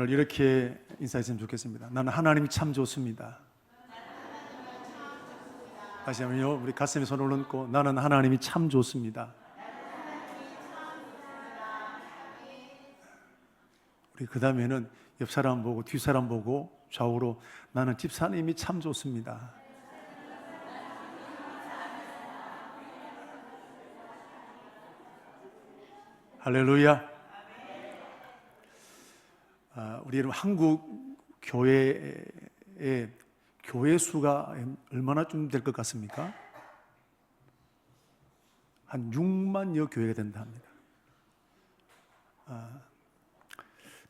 오늘 이렇게 인사했으면 좋겠습니다. 나는 하나님이 참 좋습니다. 다시 한번요. 우리 가슴에 손을 얹고 나는 하나님이 참 좋습니다. 우리 그 다음에는 옆 사람 보고 뒤 사람 보고 좌우로 나는 집사님이 참 좋습니다. 할렐루야. 우리 여러분 한국 교회의 교회 수가 얼마나 좀 될 것 같습니까? 한 6만여 교회가 된다 합니다.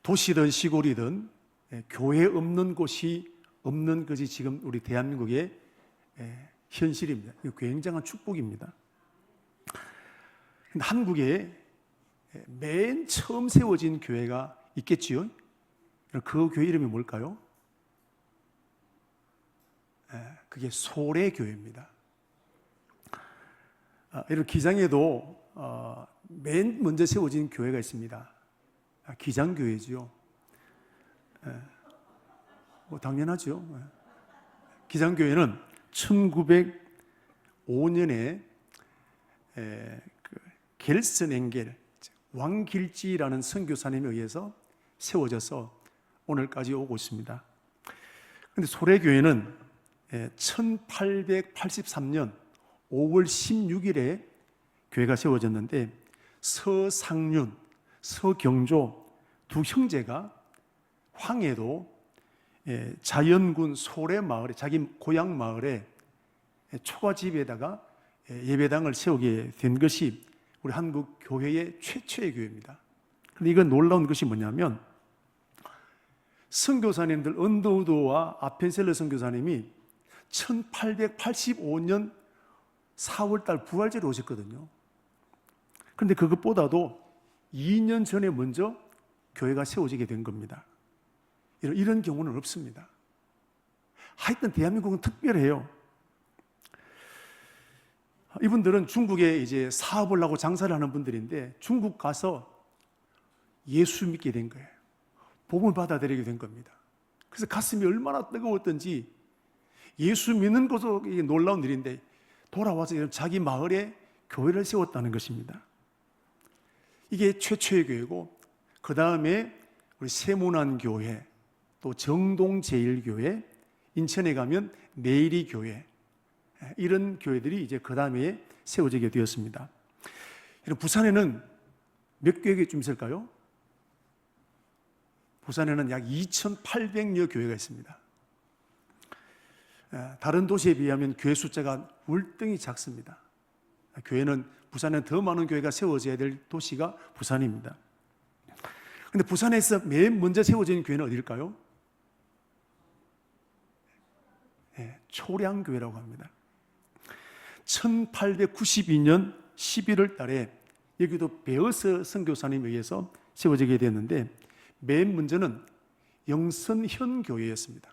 도시든 시골이든 교회 없는 곳이 없는 것이 지금 우리 대한민국의 현실입니다. 이거 굉장한 축복입니다. 한국에 맨 처음 세워진 교회가 있겠지요? 그 교회 이름이 뭘까요? 그게 소래교회입니다. 이런 기장에도 맨 먼저 세워진 교회가 있습니다. 기장교회지요. 뭐 당연하죠. 기장교회는 1905년에 겔슨 엥겔 왕길지라는 선교사님에 의해서 세워져서 오늘까지 오고 있습니다. 그런데 소래교회는 1883년 5월 16일에 교회가 세워졌는데 서상륜, 서경조 두 형제가 황해도 자연군 소래마을에 자기 고향 마을에 초가집에다가 예배당을 세우게 된 것이 우리 한국 교회의 최초의 교회입니다. 그런데 이건 놀라운 것이 뭐냐면 선교사님들 언더우드와 아펜셀러 선교사님이 1885년 4월달 부활절에 오셨거든요. 그런데 그것보다도 2년 전에 먼저 교회가 세워지게 된 겁니다. 이런 경우는 없습니다. 하여튼 대한민국은 특별해요. 이분들은 중국에 이제 사업을 하고 장사를 하는 분들인데 중국 가서 예수 믿게 된 거예요. 복음을 받아들이게 된 겁니다. 그래서 가슴이 얼마나 뜨거웠던지 예수 믿는 것도 이게 놀라운 일인데 돌아와서 자기 마을에 교회를 세웠다는 것입니다. 이게 최초의 교회고 그 다음에 우리 세문안교회 또 정동제일교회 인천에 가면 내리교회 이런 교회들이 이제 그 다음에 세워지게 되었습니다. 부산에는 몇 교회쯤 있을까요? 부산에는 약 2,800여 교회가 있습니다. 다른 도시에 비하면 교회 숫자가 월등히 작습니다. 교회는 부산에 더 많은 교회가 세워져야 될 도시가 부산입니다. 그런데 부산에서 맨 먼저 세워진 교회는 어디일까요? 초량교회라고 합니다. 1892년 11월 달에 여기도 베어서 선교사님에 의해서 세워지게 되었는데 맨 먼저는 영선현 교회였습니다.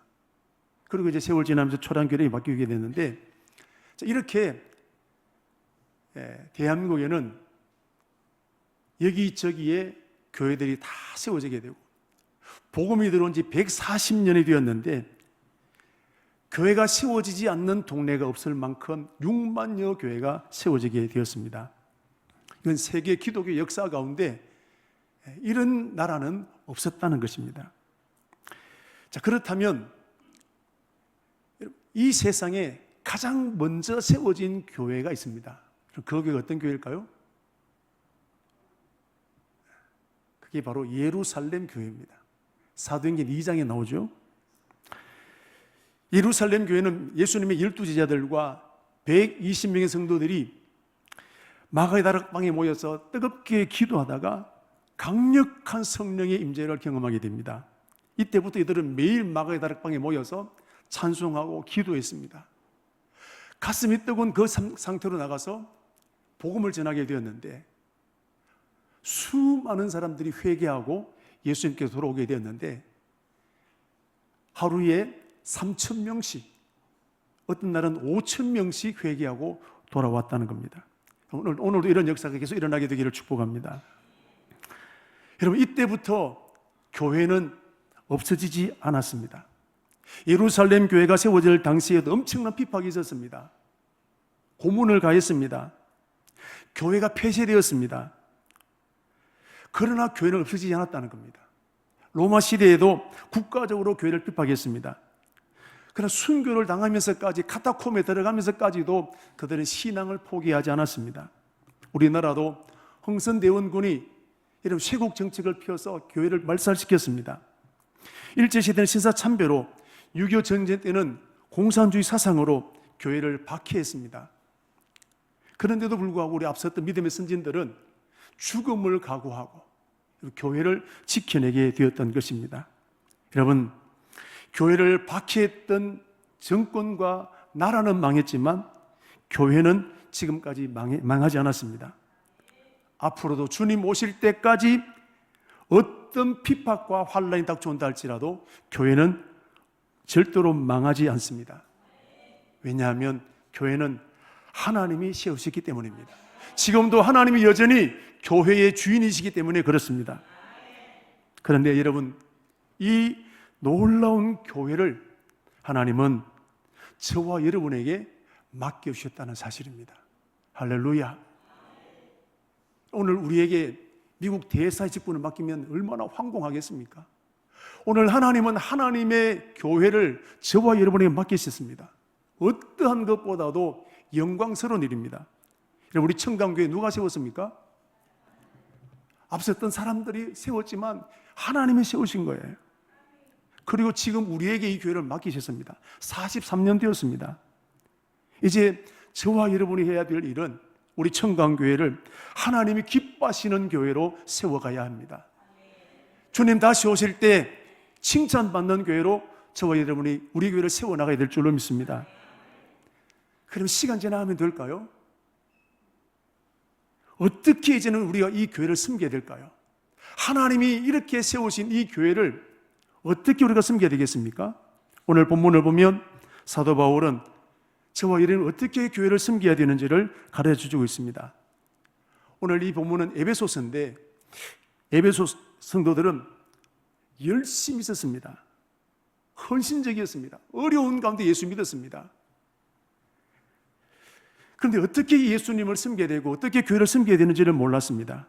그리고 이제 세월 지나면서 초량교회로 바뀌게 됐는데 이렇게 대한민국에는 여기저기에 교회들이 다 세워지게 되고 복음이 들어온 지 140년이 되었는데 교회가 세워지지 않는 동네가 없을 만큼 6만여 교회가 세워지게 되었습니다. 이건 세계 기독교 역사 가운데 이런 나라는 없었다는 것입니다. 자, 그렇다면 이 세상에 가장 먼저 세워진 교회가 있습니다. 그 교회가 어떤 교회일까요? 그게 바로 예루살렘 교회입니다. 사도행전 2장에 나오죠. 예루살렘 교회는 예수님의 12제자들과 120명의 성도들이 마가의 다락방에 모여서 뜨겁게 기도하다가 강력한 성령의 임재를 경험하게 됩니다. 이때부터 이들은 매일 마가의 다락방에 모여서 찬송하고 기도했습니다. 가슴이 뜨거운 그 상태로 나가서 복음을 전하게 되었는데 수많은 사람들이 회개하고 예수님께서 돌아오게 되었는데 하루에 3,000명씩 어떤 날은 5,000명씩 회개하고 돌아왔다는 겁니다. 오늘도 이런 역사가 계속 일어나게 되기를 축복합니다. 여러분 이때부터 교회는 없어지지 않았습니다. 예루살렘 교회가 세워질 당시에도 엄청난 핍박이 있었습니다. 고문을 가했습니다. 교회가 폐쇄되었습니다. 그러나 교회는 없어지지 않았다는 겁니다. 로마 시대에도 국가적으로 교회를 핍박했습니다. 그러나 순교를 당하면서까지 카타콤에 들어가면서까지도 그들은 신앙을 포기하지 않았습니다. 우리나라도 흥선대원군이 이런 쇄국 정책을 펴서 교회를 말살시켰습니다. 일제시대는 신사참배로 6.25 전쟁 때는 공산주의 사상으로 교회를 박해했습니다. 그런데도 불구하고 우리 앞섰던 믿음의 선진들은 죽음을 각오하고 교회를 지켜내게 되었던 것입니다. 여러분, 교회를 박해했던 정권과 나라는 망했지만 교회는 지금까지 망하지 않았습니다. 앞으로도 주님 오실 때까지 어떤 핍박과 환란이 닥쳐온다 할지라도 교회는 절대로 망하지 않습니다. 왜냐하면 교회는 하나님이 세우셨기 때문입니다. 지금도 하나님이 여전히 교회의 주인이시기 때문에 그렇습니다. 그런데 여러분, 이 놀라운 교회를 하나님은 저와 여러분에게 맡겨주셨다는 사실입니다. 할렐루야. 오늘 우리에게 미국 대사의 직분을 맡기면 얼마나 황공하겠습니까? 오늘 하나님은 하나님의 교회를 저와 여러분에게 맡기셨습니다. 어떠한 것보다도 영광스러운 일입니다. 우리 청강교회 누가 세웠습니까? 앞섰던 사람들이 세웠지만 하나님이 세우신 거예요. 그리고 지금 우리에게 이 교회를 맡기셨습니다. 43년 되었습니다. 이제 저와 여러분이 해야 될 일은 우리 청강교회를 하나님이 기뻐하시는 교회로 세워가야 합니다. 주님 다시 오실 때 칭찬받는 교회로 저와 여러분이 우리 교회를 세워나가야 될 줄로 믿습니다. 그럼 시간 지나가면 될까요? 어떻게 이제는 우리가 이 교회를 섬겨야 될까요? 하나님이 이렇게 세우신 이 교회를 어떻게 우리가 섬겨야 되겠습니까? 오늘 본문을 보면 사도 바울은 저와 여러분이 어떻게 교회를 섬겨야 되는지를 가르쳐주고 있습니다. 오늘 이 본문은 에베소서인데 에베소 성도들은 열심히 있었습니다. 헌신적이었습니다. 어려운 가운데 예수 믿었습니다. 그런데 어떻게 예수님을 섬겨야 되고 어떻게 교회를 섬겨야 되는지를 몰랐습니다.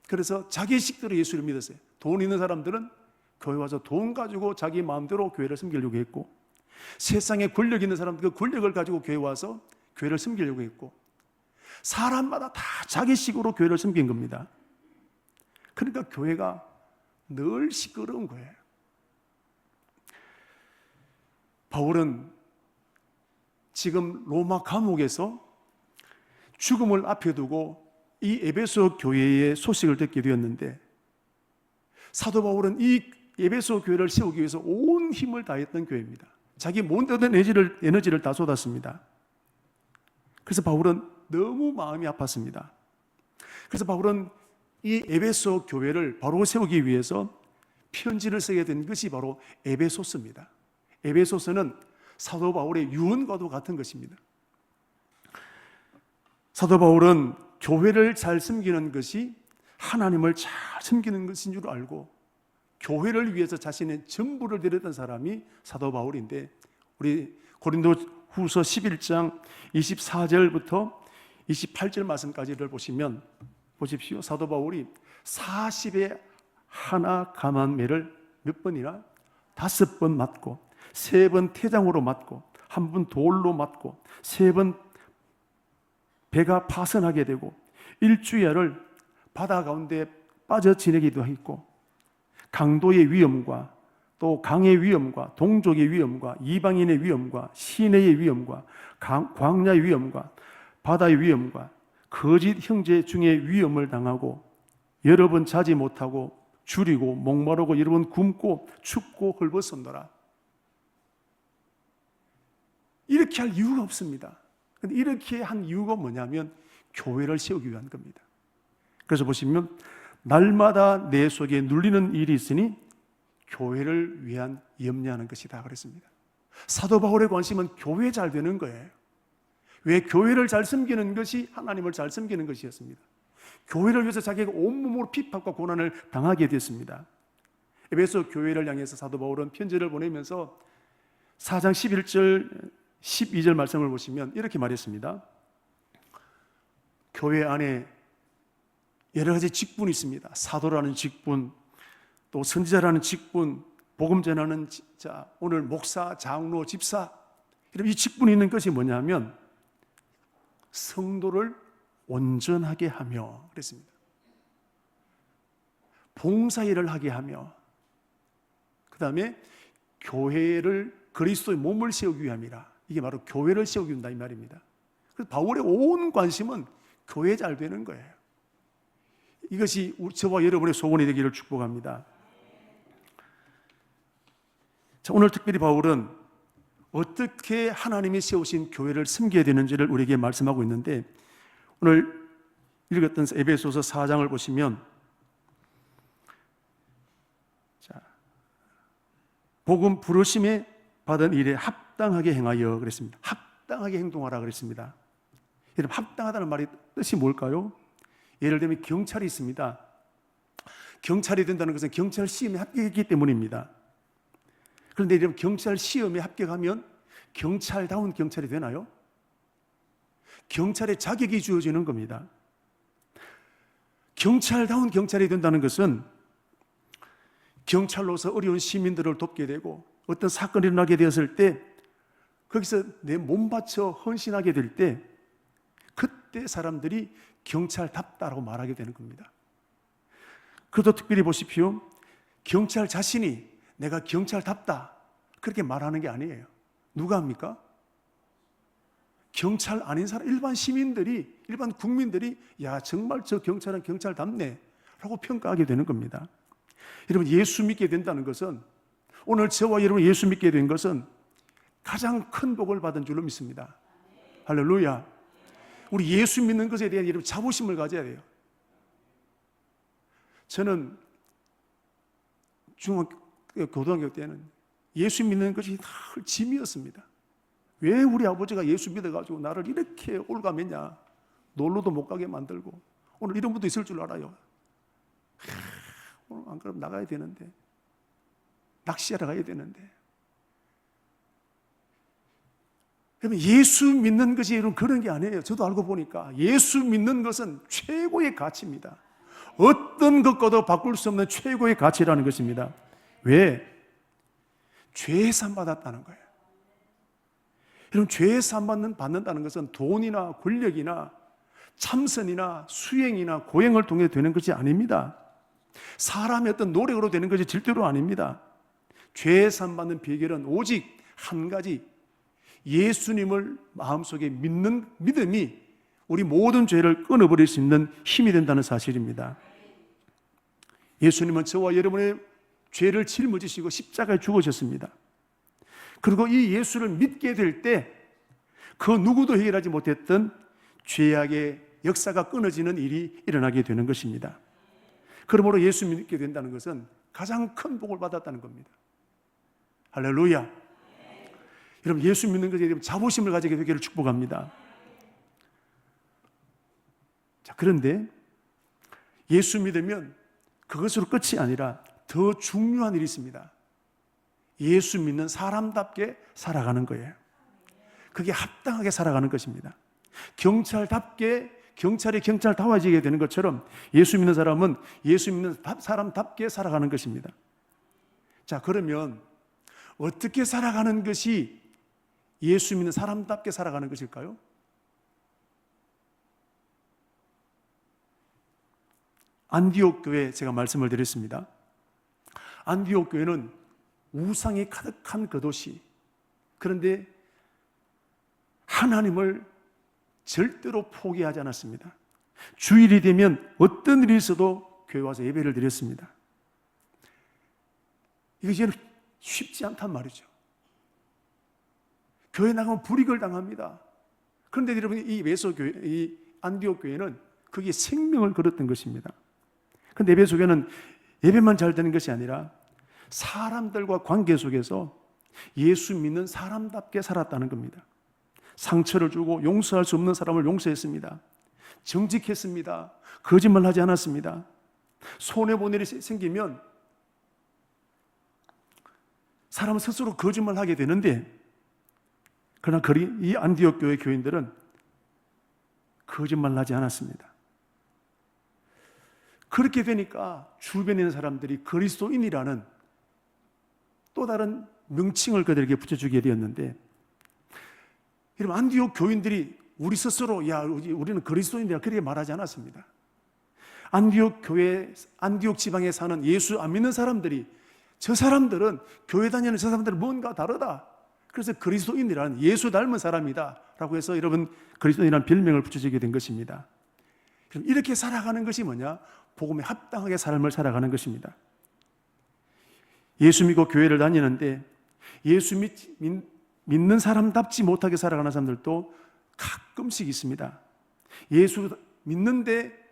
그래서 자기 식대로 예수를 믿었어요. 돈 있는 사람들은 교회 와서 돈 가지고 자기 마음대로 교회를 섬기려고 했고, 세상에 권력 있는 사람들 그 권력을 가지고 교회 와서 교회를 섬기려고 했고, 사람마다 다 자기식으로 교회를 섬긴 겁니다. 그러니까 교회가 늘 시끄러운 거예요. 바울은 지금 로마 감옥에서 죽음을 앞에 두고 이 에베소 교회의 소식을 듣게 되었는데, 사도 바울은 이 에베소 교회를 세우기 위해서 온 힘을 다했던 교회입니다. 자기 모든 에너지를 다 쏟았습니다. 그래서 바울은 너무 마음이 아팠습니다. 그래서 바울은 이 에베소 교회를 바로 세우기 위해서 편지를 쓰게 된 것이 바로 에베소서입니다. 에베소서는 사도 바울의 유언과도 같은 것입니다. 사도 바울은 교회를 잘 섬기는 것이 하나님을 잘 섬기는 것인 줄 알고 교회를 위해서 자신의 전부를 드렸던 사람이 사도 바울인데, 우리 고린도 후서 11장 24절부터 28절 말씀까지를 보시면 보십시오. 사도 바울이 40에 하나 감한 매를 몇 번이나 5번 맞고, 3번 태장으로 맞고, 1번 돌로 맞고, 3번 배가 파선하게 되고, 일주일을 바다 가운데 빠져 지내기도 했고, 강도의 위험과 또 강의 위험과 동족의 위험과 이방인의 위험과 시내의 위험과 광야의 위험과 바다의 위험과 거짓 형제 중에 위험을 당하고, 여러 번 자지 못하고 줄이고 목마르고 여러 번 굶고 춥고 헐벗었노라. 이렇게 할 이유가 없습니다. 근데 이렇게 한 이유가 뭐냐면 교회를 세우기 위한 겁니다. 그래서 보시면 날마다 내 속에 눌리는 일이 있으니 교회를 위한 염려하는 것이다 그랬습니다. 사도 바울의 관심은 교회 잘 되는 거예요. 왜? 교회를 잘 섬기는 것이 하나님을 잘 섬기는 것이었습니다. 교회를 위해서 자기가 온몸으로 핍박과 고난을 당하게 됐습니다. 에베소 교회를 향해서 사도 바울은 편지를 보내면서 4장 11절 12절 말씀을 보시면 이렇게 말했습니다. 교회 안에 여러 가지 직분이 있습니다. 사도라는 직분, 또 선지자라는 직분, 복음 전하는 자, 오늘 목사, 장로, 집사, 이런 이 직분이 있는 것이 뭐냐면 성도를 온전하게 하며 그랬습니다. 봉사일을 하게 하며, 그 다음에 교회를 그리스도의 몸을 세우기 위함이라. 이게 바로 교회를 세우기 위함이다 이 말입니다. 그래서 바울의 온 관심은 교회 잘 되는 거예요. 이것이 저와 여러분의 소원이 되기를 축복합니다. 자, 오늘 특별히 바울은 어떻게 하나님이 세우신 교회를 섬겨야 되는지를 우리에게 말씀하고 있는데, 오늘 읽었던 에베소서 4장을 보시면, 자, 복음 부르심에 받은 일에 합당하게 행하여 그랬습니다. 합당하게 행동하라 그랬습니다. 여러분, 합당하다는 말이 뜻이 뭘까요? 예를 들면 경찰이 있습니다. 경찰이 된다는 것은 경찰 시험에 합격했기 때문입니다. 그런데 이런 경찰 시험에 합격하면 경찰다운 경찰이 되나요? 경찰의 자격이 주어지는 겁니다. 경찰다운 경찰이 된다는 것은 경찰로서 어려운 시민들을 돕게 되고, 어떤 사건이 일어나게 되었을 때 거기서 내 몸 바쳐 헌신하게 될 때, 그때 사람들이 경찰답다라고 말하게 되는 겁니다. 그것도 특별히 보십시오. 경찰 자신이 내가 경찰답다 그렇게 말하는 게 아니에요. 누가 합니까? 경찰 아닌 사람, 일반 시민들이, 일반 국민들이 야, 정말 저 경찰은 경찰답네 라고 평가하게 되는 겁니다. 여러분, 예수 믿게 된다는 것은, 오늘 저와 여러분 예수 믿게 된 것은 가장 큰 복을 받은 줄로 믿습니다. 할렐루야. 우리 예수 믿는 것에 대한 여러분 자부심을 가져야 돼요. 저는 중학교, 고등학교 때는 예수 믿는 것이 늘 짐이었습니다. 왜 우리 아버지가 예수 믿어가지고 나를 이렇게 올가매냐, 놀러도 못 가게 만들고. 오늘 이런 분도 있을 줄 알아요. 오늘 안 그러면 나가야 되는데, 낚시하러 가야 되는데. 그러면 예수 믿는 것이 여러분 그런 게 아니에요. 저도 알고 보니까 예수 믿는 것은 최고의 가치입니다. 어떤 것과도 바꿀 수 없는 최고의 가치라는 것입니다. 왜? 죄 산 받았다는 거예요. 여러분, 죄 산 받는다는 것은 돈이나 권력이나 참선이나 수행이나 고행을 통해 되는 것이 아닙니다. 사람의 어떤 노력으로 되는 것이 절대로 아닙니다. 죄 산 받는 비결은 오직 한 가지, 예수님을 마음속에 믿는 믿음이 우리 모든 죄를 끊어버릴 수 있는 힘이 된다는 사실입니다. 예수님은 저와 여러분의 죄를 짊어지시고 십자가에 죽으셨습니다. 그리고 이 예수를 믿게 될 때 그 누구도 해결하지 못했던 죄악의 역사가 끊어지는 일이 일어나게 되는 것입니다. 그러므로 예수 믿게 된다는 것은 가장 큰 복을 받았다는 겁니다. 할렐루야. 여러분, 예수 믿는 것에 대한 자부심을 가지게 되기를 축복합니다. 자, 그런데 예수 믿으면 그것으로 끝이 아니라 더 중요한 일이 있습니다. 예수 믿는 사람답게 살아가는 거예요. 그게 합당하게 살아가는 것입니다. 경찰답게, 경찰이 경찰다워지게 되는 것처럼 예수 믿는 사람은 예수 믿는 사람답게 살아가는 것입니다. 자, 그러면 어떻게 살아가는 것이 예수 믿는 사람답게 살아가는 것일까요? 안디옥 교회 제가 말씀을 드렸습니다. 안디옥 교회는 우상이 가득한 그 도시, 그런데 하나님을 절대로 포기하지 않았습니다. 주일이 되면 어떤 일이 있어도 교회 와서 예배를 드렸습니다. 이게 쉽지 않단 말이죠. 교회 나가면 불이익을 당합니다. 그런데 여러분, 이 에베소 교회, 이 안디옥 교회는 거기에 생명을 걸었던 것입니다. 그런데 에베소 교회는 예배만 잘 되는 것이 아니라 사람들과 관계 속에서 예수 믿는 사람답게 살았다는 겁니다. 상처를 주고 용서할 수 없는 사람을 용서했습니다. 정직했습니다. 거짓말하지 않았습니다. 손해본 일이 생기면 사람은 스스로 거짓말하게 되는데, 그러나 이 안디옥 교회 교인들은 거짓말하지 않았습니다. 그렇게 되니까 주변에 있는 사람들이 그리스도인이라는 또 다른 명칭을 그들에게 붙여주게 되었는데, 여러분, 안디옥 교인들이 우리 스스로 야 우리는 그리스도인이라 그렇게 말하지 않았습니다. 안디옥 교회, 안디옥 지방에 사는 예수 안 믿는 사람들이, 저 사람들은, 교회 다니는 저 사람들은 뭔가 다르다, 그래서 그리스도인이라는, 예수 닮은 사람이다 라고 해서 여러분 그리스도인이라는 별명을 붙여주게 된 것입니다. 이렇게 살아가는 것이 뭐냐? 복음에 합당하게 삶을 살아가는 것입니다. 예수 믿고 교회를 다니는데 예수 믿는 사람답지 못하게 살아가는 사람들도 가끔씩 있습니다. 예수 믿는데,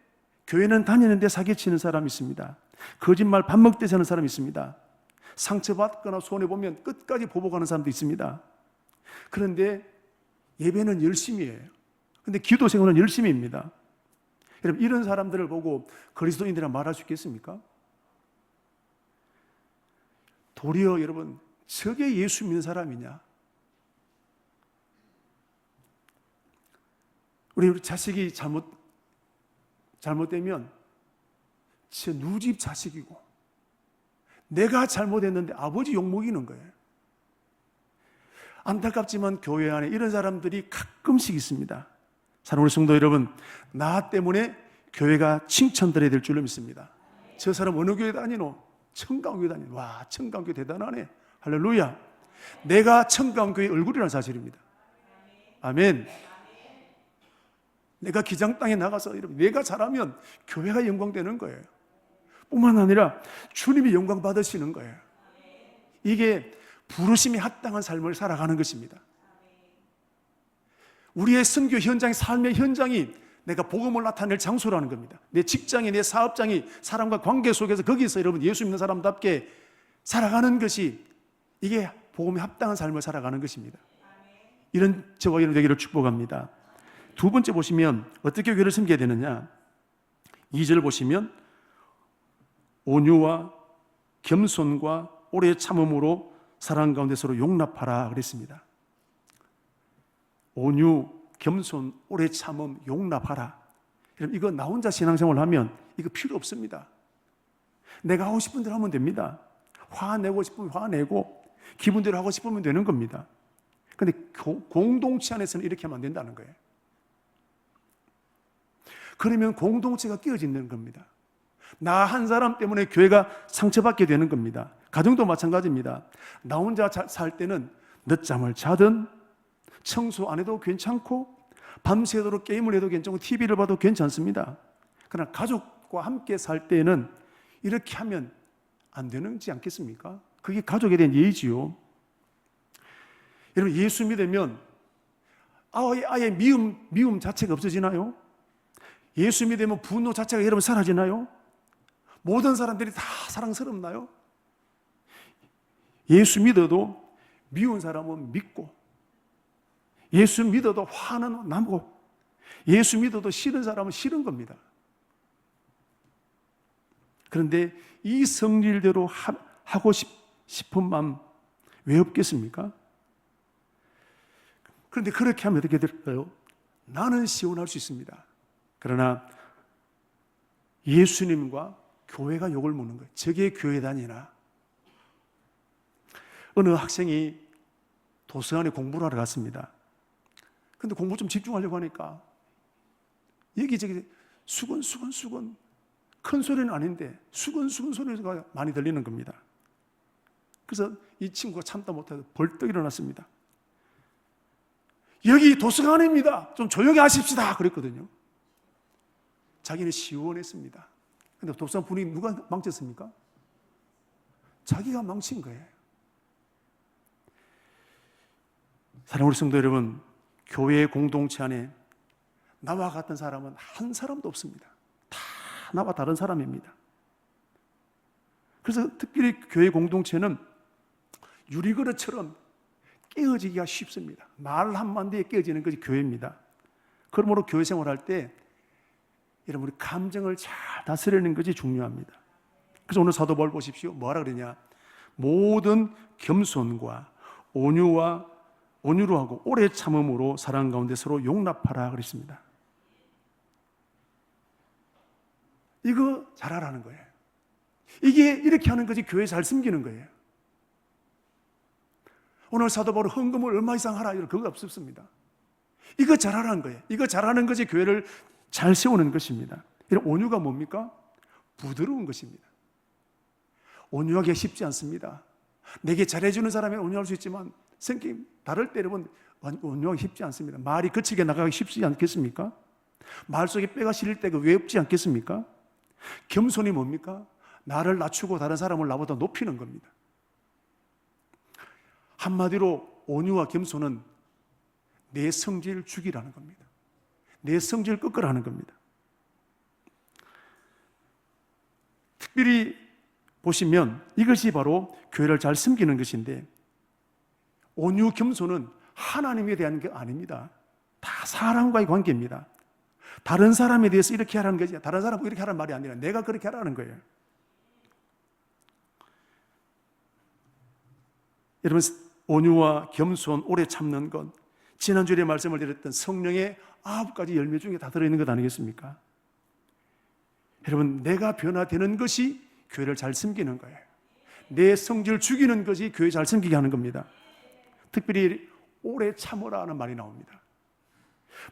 교회는 다니는데 사기치는 사람이 있습니다. 거짓말 밥 먹듯이 사는 사람이 있습니다. 상처받거나 손해보면 끝까지 보복하는 사람도 있습니다. 그런데 예배는 열심히 해요. 그런데 기도 생활은 열심히 합니다. 여러분, 이런 사람들을 보고 그리스도인이라 말할 수 있겠습니까? 도리어 여러분, 저게 예수 믿는 사람이냐? 우리 자식이 잘못되면 제 누집 자식이고, 내가 잘못했는데 아버지 욕먹이는 거예요. 안타깝지만 교회 안에 이런 사람들이 가끔씩 있습니다. 사랑하는 성도 여러분, 나 때문에 교회가 칭찬드려야 될 줄로 믿습니다. 저 사람 어느 교회 다니노? 청강교회 다니노. 와, 청강교회 대단하네. 할렐루야. 내가 청강교회 얼굴이라는 사실입니다. 아멘. 내가 기장 땅에 나가서 내가 잘하면 교회가 영광되는 거예요. 뿐만 아니라 주님이 영광 받으시는 거예요. 이게 부르심에 합당한 삶을 살아가는 것입니다. 우리의 선교 현장이, 삶의 현장이 내가 복음을 나타낼 장소라는 겁니다. 내 직장이, 내 사업장이 사람과 관계 속에서 거기서 여러분 예수 믿는 사람답게 살아가는 것이, 이게 복음에 합당한 삶을 살아가는 것입니다. 이런 저와 여러분 되기를 축복합니다. 두 번째 보시면 어떻게 교회를 섬겨야 되느냐? 2절 보시면 온유와 겸손과 오래 참음으로 사랑 가운데 서로 용납하라 그랬습니다. 온유, 겸손, 오래 참음, 용납하라. 여러분, 이거 나 혼자 신앙생활을 하면 이거 필요 없습니다. 내가 하고 싶은 대로 하면 됩니다. 화내고 싶으면 화내고 기분대로 하고 싶으면 되는 겁니다. 그런데 공동체 안에서는 이렇게 하면 안 된다는 거예요. 그러면 공동체가 깨어지는 겁니다. 나 한 사람 때문에 교회가 상처받게 되는 겁니다. 가정도 마찬가지입니다. 나 혼자 살 때는 늦잠을 자든 청소 안 해도 괜찮고 밤새도록 게임을 해도 괜찮고 TV를 봐도 괜찮습니다. 그러나 가족과 함께 살 때는 이렇게 하면 안 되는지 않겠습니까? 그게 가족에 대한 예의지요. 여러분, 예수 믿으면 아예 미움 자체가 없어지나요? 예수 믿으면 분노 자체가 여러분 사라지나요? 모든 사람들이 다 사랑스럽나요? 예수 믿어도 미운 사람은 믿고, 예수 믿어도 화는 나고, 예수 믿어도 싫은 사람은 싫은 겁니다. 그런데 이 성질대로 하고 싶은 마음 왜 없겠습니까? 그런데 그렇게 하면 어떻게 될까요? 나는 시원할 수 있습니다. 그러나 예수님과 교회가 욕을 먹는 거예요. 저게 교회 다니나? 어느 학생이 도서관에 공부를 하러 갔습니다. 근데 공부 좀 집중하려고 하니까 여기저기 수건 큰 소리는 아닌데 수건 소리가 많이 들리는 겁니다. 그래서 이 친구가 참다 못해서 벌떡 일어났습니다. 여기 도서관입니다. 좀 조용히 하십시다 그랬거든요. 자기는 시원했습니다. 근데 도서관 분위기 누가 망쳤습니까? 자기가 망친 거예요. 사랑하는 성도 여러분, 교회 공동체 안에 나와 같은 사람은 한 사람도 없습니다. 다 나와 다른 사람입니다. 그래서 특별히 교회 공동체는 유리그릇처럼 깨어지기가 쉽습니다. 말 한마디에 깨어지는 것이 교회입니다. 그러므로 교회 생활할 때 여러분, 우리 감정을 잘 다스리는 것이 중요합니다. 그래서 오늘 사도 바울 보십시오. 뭐라 그러냐? 모든 겸손과 온유로 하고 오래 참음으로 사랑 가운데 서로 용납하라 그랬습니다. 이거 잘하라는 거예요. 이게 이렇게 하는 것이 교회 잘 섬기는 거예요. 오늘 사도 바울은 헌금을 얼마 이상 하라 이런 그거 없습니다. 이거 잘하라는 거예요. 이거 잘하는 것이 교회를 잘 세우는 것입니다. 이런 온유가 뭡니까? 부드러운 것입니다. 온유하기 쉽지 않습니다. 내게 잘해주는 사람이 온유할 수 있지만 성격이 다를 때 여러분 온유하기 쉽지 않습니다. 말이 거칠게 나가기 쉽지 않겠습니까? 말 속에 뼈가 시릴 때가 외롭지 않겠습니까? 겸손이 뭡니까? 나를 낮추고 다른 사람을 나보다 높이는 겁니다. 한마디로 온유와 겸손은 내 성질을 죽이라는 겁니다. 내 성질을 꺾으라는 겁니다. 특별히 보시면 이것이 바로 교회를 잘 섬기는 것인데, 온유 겸손은 하나님에 대한 게 아닙니다. 다 사람과의 관계입니다. 다른 사람에 대해서 이렇게 하라는 것이, 다른 사람하고 이렇게 하라는 말이 아니라 내가 그렇게 하라는 거예요. 여러분, 온유와 겸손, 오래 참는 것, 지난주에 말씀을 드렸던 성령의 9가지 열매 중에 다 들어있는 것 아니겠습니까? 여러분, 내가 변화되는 것이 교회를 잘 섬기는 거예요. 내 성질을 죽이는 것이 교회 잘 섬기게 하는 겁니다. 특별히 오래 참으라 하는 말이 나옵니다.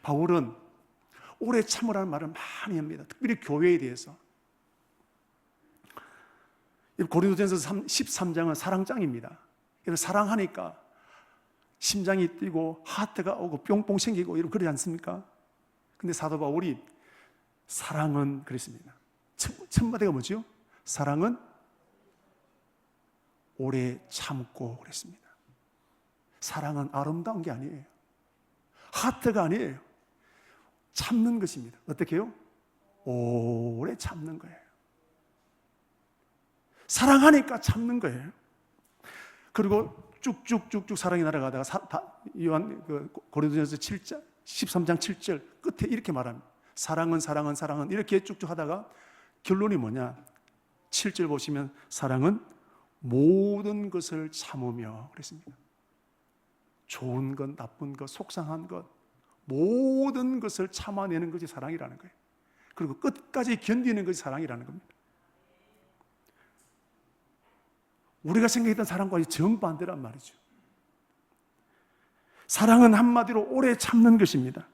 바울은 오래 참으라는 말을 많이 합니다. 특별히 교회에 대해서. 고린도전서 13장은 사랑장입니다. 사랑하니까 심장이 뛰고 하트가 오고 뿅뿅 생기고 이러고 그러지 않습니까? 근데 사도 바울이 사랑은 그랬습니다. 첫 마디가 뭐죠? 사랑은 오래 참고 그랬습니다. 사랑은 아름다운 게 아니에요. 하트가 아니에요. 참는 것입니다. 어떻게 해요? 오래 참는 거예요. 사랑하니까 참는 거예요. 그리고 쭉쭉쭉쭉 사랑이 날아가다가 고린도전서 13장 7절 끝에 이렇게 말합니다. 사랑은 이렇게 쭉쭉 하다가 결론이 뭐냐? 7절 보시면 사랑은 모든 것을 참으며 그랬습니다. 좋은 것, 나쁜 것, 속상한 것, 모든 것을 참아내는 것이 사랑이라는 거예요. 그리고 끝까지 견디는 것이 사랑이라는 겁니다. 우리가 생각했던 사랑과 정반대란 말이죠. 사랑은 한마디로 오래 참는 것입니다.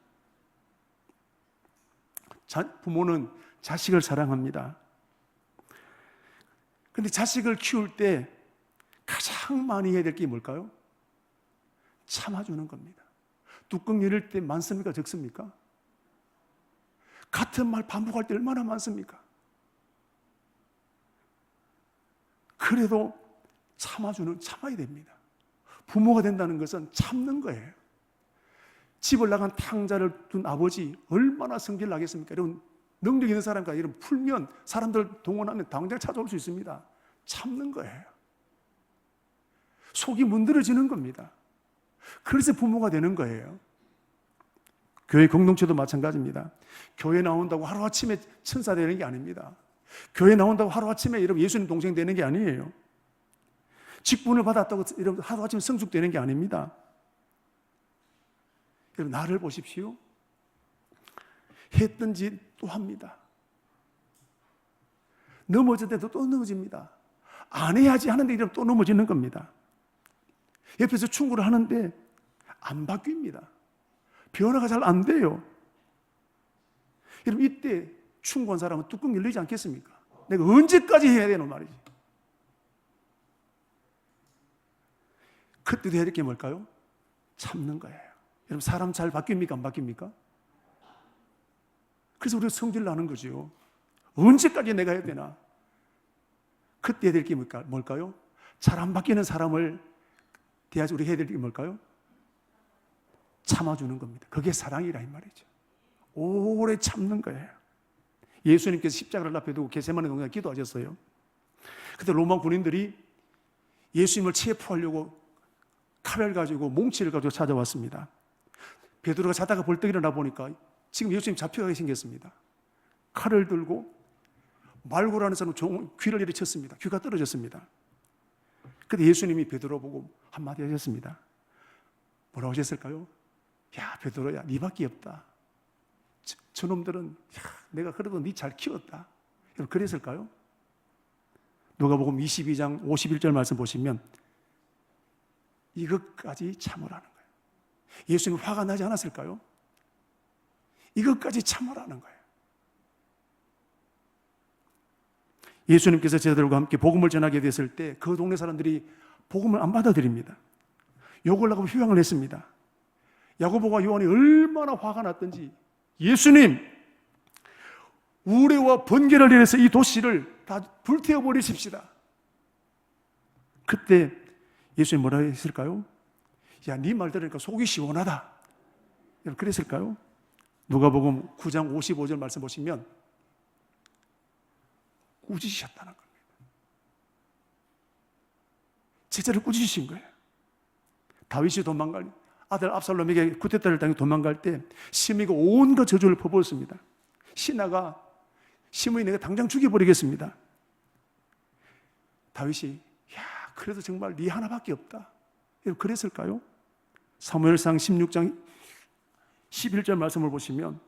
부모는 자식을 사랑합니다. 그런데 자식을 키울 때 가장 많이 해야 될 게 뭘까요? 참아주는 겁니다. 뚜껑 열릴 때 많습니까? 적습니까? 같은 말 반복할 때 얼마나 많습니까? 그래도 참아야 됩니다. 부모가 된다는 것은 참는 거예요. 집을 나간 탕자를 둔 아버지 얼마나 성질 나겠습니까? 여러분, 능력 있는 사람과 이런 풀면 사람들 동원하면 당장 찾아올 수 있습니다. 참는 거예요. 속이 문드러지는 겁니다. 그래서 부모가 되는 거예요. 교회 공동체도 마찬가지입니다. 교회 나온다고 하루아침에 천사 되는 게 아닙니다. 교회 나온다고 하루아침에 여러분 예수님 동생 되는 게 아니에요. 직분을 받았다고 여러분 하루아침에 성숙되는 게 아닙니다. 여러분, 나를 보십시오. 했든지 또 합니다. 넘어질 때도 또 넘어집니다. 안 해야지 하는데 이러면 또 넘어지는 겁니다. 옆에서 충고를 하는데 안 바뀝니다. 변화가 잘 안 돼요. 여러분, 이때 충고한 사람은 뚜껑 열리지 않겠습니까? 내가 언제까지 해야 되는 말이지. 그때도 해야 될 게 뭘까요? 참는 거예요. 여러분, 사람 잘 바뀝니까? 안 바뀝니까? 그래서 우리가 성질 나는 거죠. 언제까지 내가 해야 되나? 그때 해야 될 게 뭘까요? 잘 안 바뀌는 사람을 대하지 우리 해야 될 게 뭘까요? 참아주는 겁니다. 그게 사랑이라 이 말이죠. 오래 참는 거예요. 예수님께서 십자가를 앞에 두고 겟세마네 동산에 기도하셨어요. 그때 로마 군인들이 예수님을 체포하려고 칼을 가지고 몽치를 가지고 찾아왔습니다. 베드로가 자다가 벌떡 일어나 보니까 지금 예수님 잡혀가게 생겼습니다. 칼을 들고 말고라는 사람 귀를 이렇게 쳤습니다. 귀가 떨어졌습니다. 그때 예수님이 베드로 보고 한마디 하셨습니다. 뭐라고 하셨을까요? 야, 베드로야, 네밖에 없다. 저놈들은 내가 그래도 네 잘 키웠다. 여러분, 그랬을까요? 누가복음 22장 51절 말씀 보시면 이것까지 참으라는 거예요. 예수님 화가 나지 않았을까요? 이것까지 참으라는 거예요. 예수님께서 제자들과 함께 복음을 전하게 됐을 때 그 동네 사람들이 복음을 안 받아들입니다. 욕을 하고 휴양을 했습니다. 야고보와 요한이 얼마나 화가 났던지, 예수님, 우레와 번개를 내려서 이 도시를 다 불태워 버리십시다. 그때 예수님 뭐라 했을까요? 야, 네 말 들으니까 속이 시원하다. 여러분, 그랬을까요? 누가복음 9장 55절 말씀 보시면 꾸짖으셨다는 겁니다. 제자를 꾸짖으신 거예요. 다윗이 도망갈, 아들 압살롬에게 쿠데타를 당해 도망갈 때 시므이가 온갖 저주를 퍼부었습니다. 신하가 시므이 내가 당장 죽여버리겠습니다. 다윗이 야, 그래도 정말 네 하나밖에 없다. 그랬을까요? 사무엘상 16장 11절 말씀을 보시면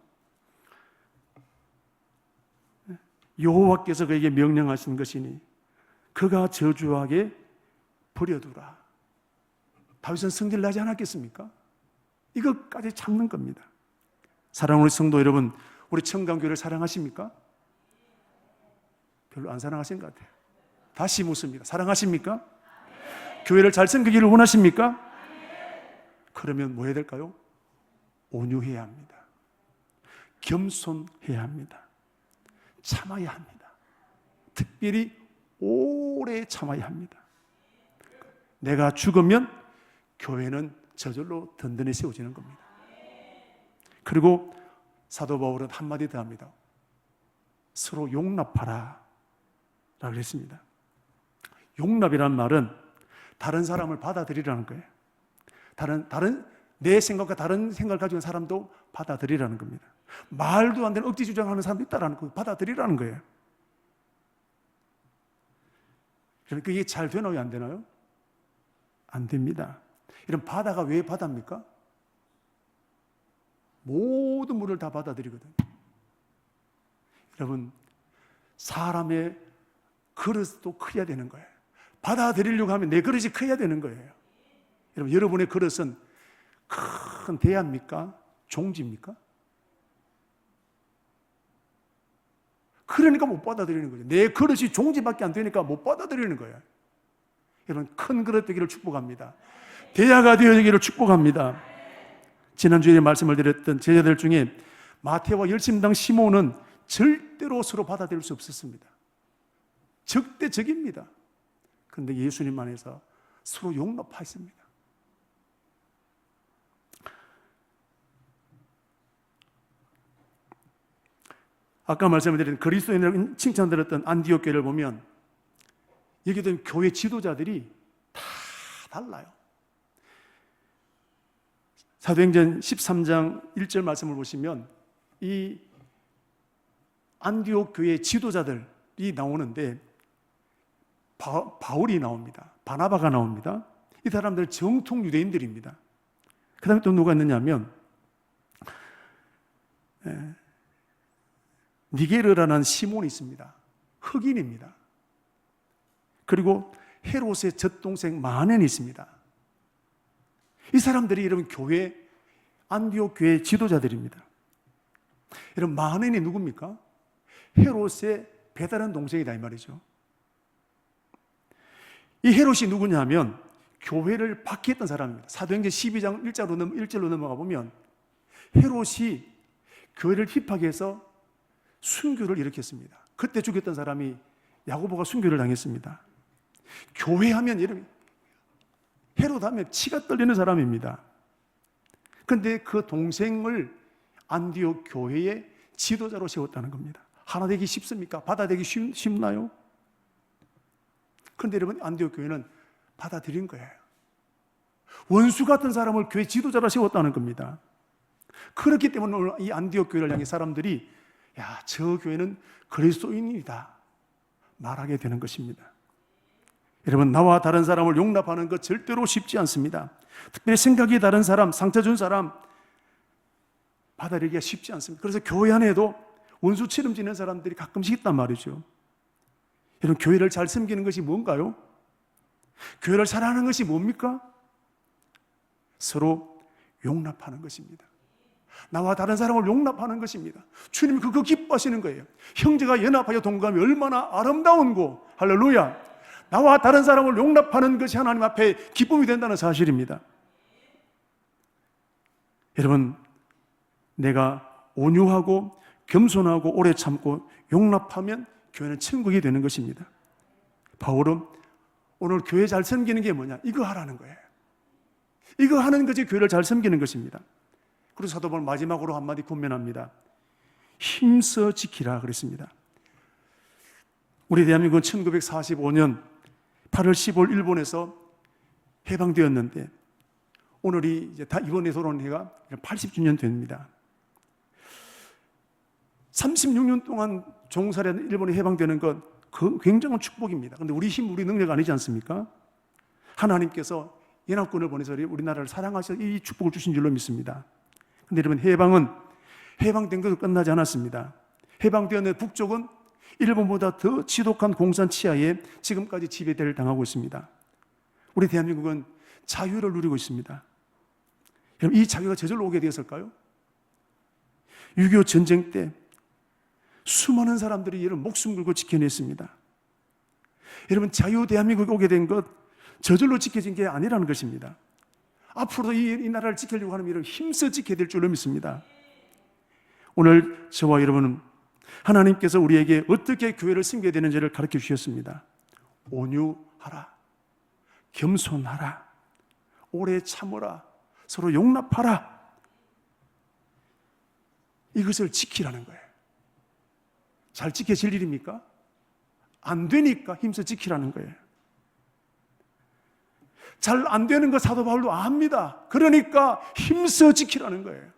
여호와께서 그에게 명령하신 것이니 그가 저주하게 버려두라. 다윗은 성질 나지 않았겠습니까? 이것까지 참는 겁니다. 사랑하는 성도 여러분, 우리 청강교회를 사랑하십니까? 별로 안 사랑하시는 것 같아요. 다시 묻습니다. 사랑하십니까? 교회를 잘 섬기기를 원하십니까? 그러면 뭐 해야 될까요? 온유해야 합니다. 겸손해야 합니다. 참아야 합니다. 특별히 오래 참아야 합니다. 내가 죽으면 교회는 저절로 든든히 세워지는 겁니다. 그리고 사도 바울은 한마디 더 합니다. 서로 용납하라 라고 했습니다. 용납이란 말은 다른 사람을 받아들이라는 거예요. 내 생각과 다른 생각을 가지고 있는 사람도 받아들이라는 겁니다. 말도 안 되는 억지 주장하는 사람도 있다라는 거, 받아들이라는 거예요. 그러니까 이게 잘 되나요, 안 되나요? 안 됩니다. 이런 바다가 왜 바다입니까? 모든 물을 다 받아들이거든요. 여러분, 사람의 그릇도 커야 되는 거예요. 받아들이려고 하면 내 그릇이 커야 되는 거예요. 여러분, 여러분의 그릇은 큰 대야입니까? 종지입니까? 그러니까 못 받아들이는 거죠. 내 그릇이 종지밖에 안 되니까 못 받아들이는 거예요. 여러분, 큰 그릇 되기를 축복합니다. 대야가 되어지기를 축복합니다. 지난주에 말씀을 드렸던 제자들 중에 마태와 열심당 시몬은 절대로 서로 받아들일 수 없었습니다. 적대적입니다. 그런데 예수님 안에서 서로 용납하였습니다. 아까 말씀을 드린 그리스도인을 칭찬드렸던 안디옥 교회를 보면 여기도 교회 지도자들이 다 달라요. 사도행전 13장 1절 말씀을 보시면 이 안디옥 교회 지도자들이 나오는데 바울이 나옵니다. 바나바가 나옵니다. 이 사람들 정통 유대인들입니다. 그 다음에 또 누가 있느냐면 니게르라는 시몬이 있습니다. 흑인입니다. 그리고 헤롯의 젖동생 마넨이 있습니다. 이 사람들이 여러분 교회, 안디옥 교회 지도자들입니다. 여러분, 마넨이 누굽니까? 헤롯의 배다른 동생이다 이 말이죠. 이 헤롯이 누구냐면 교회를 박해했던 사람입니다. 사도행전 12장 1절로 넘어가 보면 헤롯이 교회를 핍박해서 순교를 일으켰습니다. 그때 죽였던 사람이 야고보가 순교를 당했습니다. 교회하면 여러분, 헤롯 하면 치가 떨리는 사람입니다. 그런데 그 동생을 안디옥 교회의 지도자로 세웠다는 겁니다. 하나 되기 쉽습니까? 받아들이기 쉽나요? 그런데 여러분, 안디옥 교회는 받아들인 거예요. 원수 같은 사람을 교회 지도자로 세웠다는 겁니다. 그렇기 때문에 오늘 이 안디옥 교회를 향해 사람들이 야, 저 교회는 그리스도인이다 말하게 되는 것입니다. 여러분, 나와 다른 사람을 용납하는 것 절대로 쉽지 않습니다. 특별히 생각이 다른 사람, 상처 준 사람 받아들이기가 쉽지 않습니다. 그래서 교회 안에도 원수처럼 지는 사람들이 가끔씩 있단 말이죠. 여러분, 교회를 잘 섬기는 것이 뭔가요? 교회를 사랑하는 것이 뭡니까? 서로 용납하는 것입니다. 나와 다른 사람을 용납하는 것입니다. 주님이 그거 기뻐하시는 거예요. 형제가 연합하여 동감이 얼마나 아름다운고, 할렐루야. 나와 다른 사람을 용납하는 것이 하나님 앞에 기쁨이 된다는 사실입니다. 여러분, 내가 온유하고 겸손하고 오래 참고 용납하면 교회는 천국이 되는 것입니다. 바울은 오늘 교회 잘 섬기는 게 뭐냐? 이거 하라는 거예요. 이거 하는 것이 교회를 잘 섬기는 것입니다. 그래서 사도 바울 마지막으로 한마디 권면합니다. 힘써 지키라 그랬습니다. 우리 대한민국은 1945년 8월 15일 일본에서 해방되었는데 오늘이 이제 이번에 돌아온 해가 80주년 됩니다. 36년 동안 종살이한 일본이 해방되는 것, 그 굉장한 축복입니다. 그런데 우리 힘, 우리 능력 아니지 않습니까? 하나님께서 연합군을 보내서 우리나라를 사랑하셔서 이 축복을 주신 줄로 믿습니다. 그런데 여러분, 해방은 해방된 것도 끝나지 않았습니다. 해방되었는데 북쪽은 일본보다 더 지독한 공산 치하에 지금까지 지배를 당하고 있습니다. 우리 대한민국은 자유를 누리고 있습니다. 여러분, 이 자유가 저절로 오게 되었을까요? 6.25 전쟁 때 수많은 사람들이 이를 목숨 걸고 지켜냈습니다. 여러분, 자유 대한민국에 오게 된 것 저절로 지켜진 게 아니라는 것입니다. 앞으로도 이 나라를 지키려고 하는 일을 힘써 지켜야 될 줄로 믿습니다. 오늘 저와 여러분은 하나님께서 우리에게 어떻게 교회를 섬겨야 되는지를 가르쳐 주셨습니다. 온유하라, 겸손하라, 오래 참으라, 서로 용납하라. 이것을 지키라는 거예요. 잘 지켜질 일입니까? 안 되니까 힘써 지키라는 거예요. 잘 안 되는 거 사도 바울도 압니다. 그러니까 힘써 지키라는 거예요.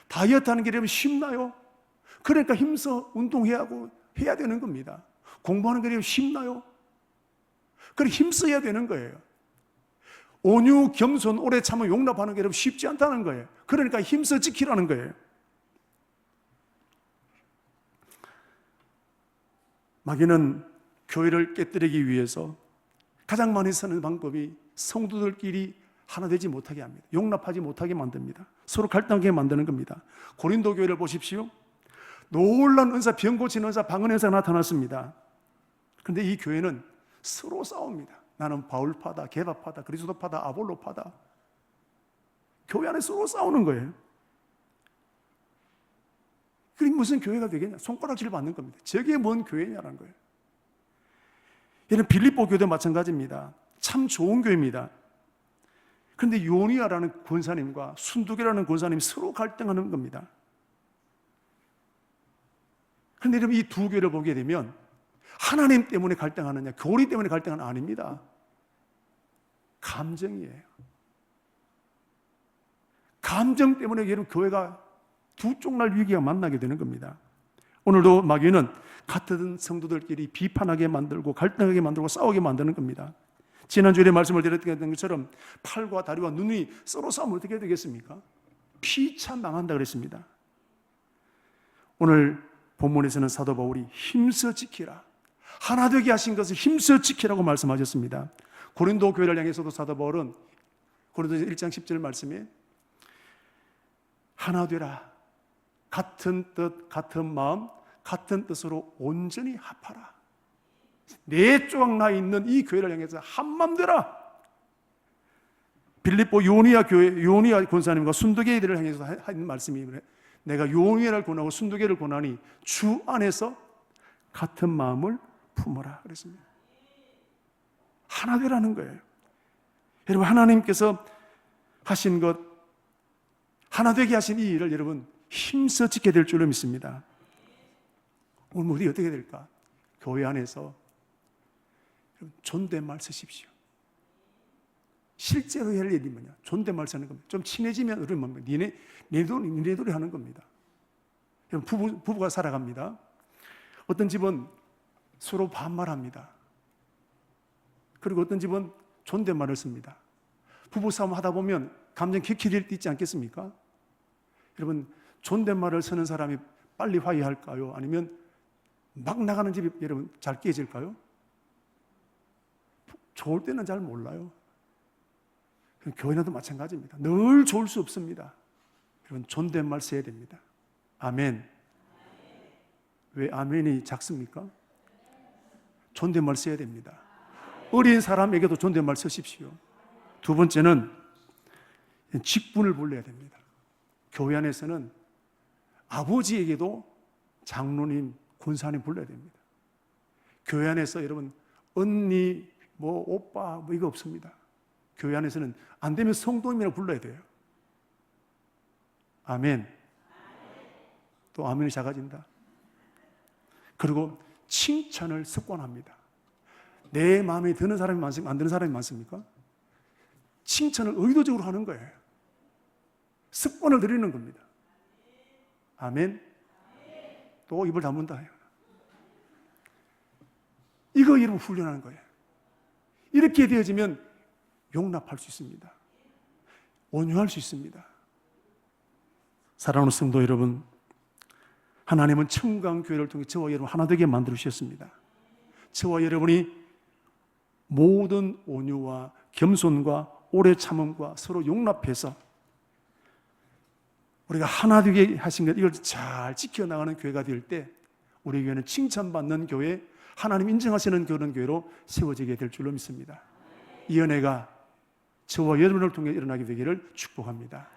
다이어트 하는 게 되면 쉽나요? 그러니까 힘써 운동해야 하고 해야 되는 겁니다. 공부하는 게 되면 쉽나요? 그래 힘써야 되는 거예요. 온유, 겸손, 오래 참아 용납하는 게 되면 쉽지 않다는 거예요. 그러니까 힘써 지키라는 거예요. 마귀는 교회를 깨뜨리기 위해서 가장 많이 쓰는 방법이 성도들끼리 하나 되지 못하게 합니다. 용납하지 못하게 만듭니다. 서로 갈등하게 만드는 겁니다. 고린도 교회를 보십시오. 놀라운 은사, 병 고치는 은사, 방언 은사가 나타났습니다. 그런데 이 교회는 서로 싸웁니다. 나는 바울파다, 게바파다, 그리스도파다, 아볼로파다. 교회 안에 서로 싸우는 거예요. 그게 무슨 교회가 되겠냐? 손가락질 받는 겁니다. 저게 뭔 교회냐는 거예요. 얘는 빌립보 교회도 마찬가지입니다. 참 좋은 교회입니다. 그런데 요니아라는 권사님과 순두계라는 권사님이 서로 갈등하는 겁니다. 그런데 여러분, 이 두 교회를 보게 되면 하나님 때문에 갈등하느냐, 교리 때문에 갈등하는 아닙니다. 감정이에요. 감정 때문에 여러분 교회가 두 쪽 날 위기가 만나게 되는 겁니다. 오늘도 마귀는 같은 성도들끼리 비판하게 만들고 갈등하게 만들고 싸우게 만드는 겁니다. 지난주에 말씀을 드렸던 것처럼 팔과 다리와 눈이 서로 싸우면 어떻게 되겠습니까? 피차 망한다 그랬습니다. 오늘 본문에서는 사도 바울이 힘써 지키라, 하나 되게 하신 것을 힘써 지키라고 말씀하셨습니다. 고린도 교회를 향해서도 사도 바울은 고린도서 1장 10절 말씀에 하나 되라, 같은 뜻, 같은 마음, 같은 뜻으로 온전히 합하라. 네 조각 나 있는 이 교회를 향해서 한맘 되라. 빌립보 요니아 교회, 요니아 권사님과 순두계들을 향해서 한 말씀이 내가 요니아를 권하고 순두계를 권하니 주 안에서 같은 마음을 품어라 그랬습니다. 하나 되라는 거예요. 여러분, 하나님께서 하신 것, 하나 되게 하신 이 일을 여러분 힘써 지켜야 될 줄로 믿습니다. 오늘 우리 어떻게 될까? 교회 안에서 존댓말 쓰십시오. 실제로 할 일이 뭐냐? 존댓말 쓰는 겁니다. 좀 친해지면 그러면 니네들이 하는 겁니다. 부부가 살아갑니다. 어떤 집은 서로 반말합니다. 그리고 어떤 집은 존댓말을 씁니다. 부부싸움 하다 보면 감정 격해질 때 있지 않겠습니까? 여러분, 존댓말을 쓰는 사람이 빨리 화해할까요? 아니면 막 나가는 집이 여러분 잘 깨질까요? 좋을 때는 잘 몰라요. 교회나도 마찬가지입니다. 늘 좋을 수 없습니다. 여러분, 존댓말 써야 됩니다. 아멘. 왜 아멘이 작습니까? 존댓말 써야 됩니다. 어린 사람에게도 존댓말 쓰십시오. 두 번째는 직분을 불러야 됩니다. 교회 안에서는 아버지에게도 장로님, 권사님 불러야 됩니다. 교회 안에서 여러분 언니, 오빠 이거 없습니다. 교회 안에서는 안 되면 성도님이라고 불러야 돼요. 아멘. 또 아멘이 작아진다. 그리고 칭찬을 습관합니다. 내 마음에 드는 사람이 많습니까? 안 드는 사람이 많습니까? 칭찬을 의도적으로 하는 거예요. 습관을 들이는 겁니다. 아멘. 또 입을 다문다. 이거 여러분 훈련하는 거예요. 이렇게 되어지면 용납할 수 있습니다. 온유할 수 있습니다. 사랑하는 성도 여러분, 하나님은 청강교회를 통해 저와 여러분 하나 되게 만들어주셨습니다. 저와 여러분이 모든 온유와 겸손과 오래 참음과 서로 용납해서 우리가 하나 되게 하신 것, 이걸 잘 지켜나가는 교회가 될 때 우리 교회는 칭찬받는 교회, 하나님 인정하시는 그런 교회로 세워지게 될 줄로 믿습니다. 이 은혜가 저와 여러분을 통해 일어나게 되기를 축복합니다.